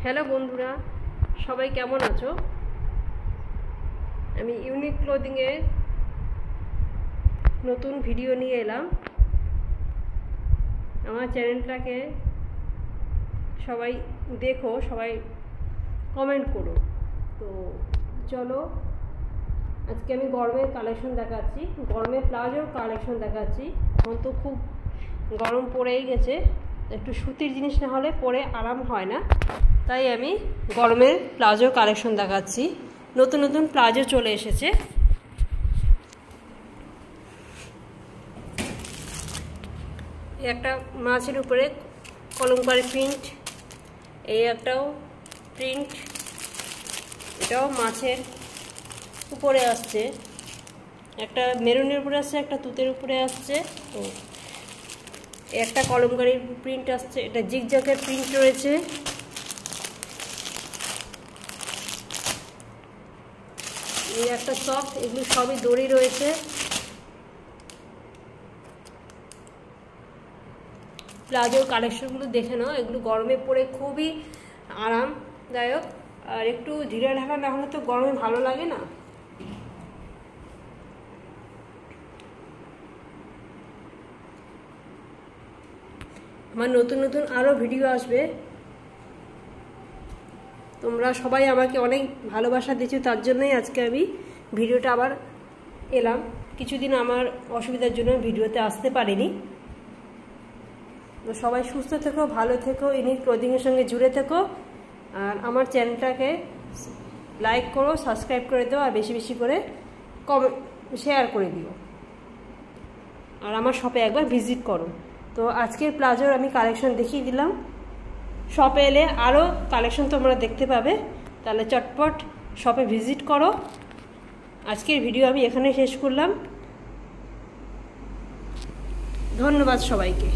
Hello বন্ধুরা, সবাই কেমন আছো? আমি ইউনিক ক্লোদিংয়ে নতুন ভিডিও নিয়ে এলাম। আমার চ্যানেলটাকে সবাই দেখো, সবাই কমেন্ট করো। তো চলো, আজকে আমি গরমের কালেকশন দেখাচ্ছি, গরমের প্লাজোর কালেকশন দেখাচ্ছি। এখন তো খুব গরম পড়েই গেছে, একটু সুতির জিনিস না হলে পরে আরাম হয় না, তাই আমি গরমের প্লাজোর কালেকশন দেখাচ্ছি। নতুন নতুন প্লাজো চলে এসেছে। একটা মাছের উপরে কলমকারি প্রিন্ট, এই একটাও প্রিন্ট, এটাও মাছের উপরে আসছে। একটা মেরুনের উপরে আসছে, একটা তুতের উপরে আসছে। তো একটা কলমকারির প্রিন্ট আসছে, এটা জিগজ্যাগের প্রিন্ট রয়েছে। এই একটা সফট, এগুলো সবই দড়ি রয়েছে। প্লাজোর কালেকশনগুলো দেখে নাও, এগুলো গরমে পরে খুবই আরামদায়ক। আর একটু ঢিলা ঢাকা না হলে তো গরমে ভালো লাগে না। আমার নতুন নতুন আরও ভিডিও আসবে। তোমরা সবাই আমাকে অনেক ভালোবাসা দিচ্ছো, তার জন্যই আজকে আমি ভিডিওটা আবার এলাম। কিছুদিন আমার অসুবিধার জন্য ভিডিওতে আসতে পারিনি। তো সবাই সুস্থ থেকো, ভালো থেকো, ইউনিক ক্লোদিংয়ের সঙ্গে জুড়ে থেকো। আর আমার চ্যানেলটাকে লাইক করো, সাবস্ক্রাইব করে দাও, আর বেশি বেশি করে শেয়ার করে দিও। আর আমার শপে একবার ভিজিট করো। তো আজকের প্লাজোর আমি কালেকশন দেখিয়ে দিলাম। শপে এলে আরও কালেকশন তোমরা দেখতে পাবে, তাহলে চটপট শপে ভিজিট করো। আজকের ভিডিও আমি এখানে শেষ করলাম। ধন্যবাদ সবাইকে।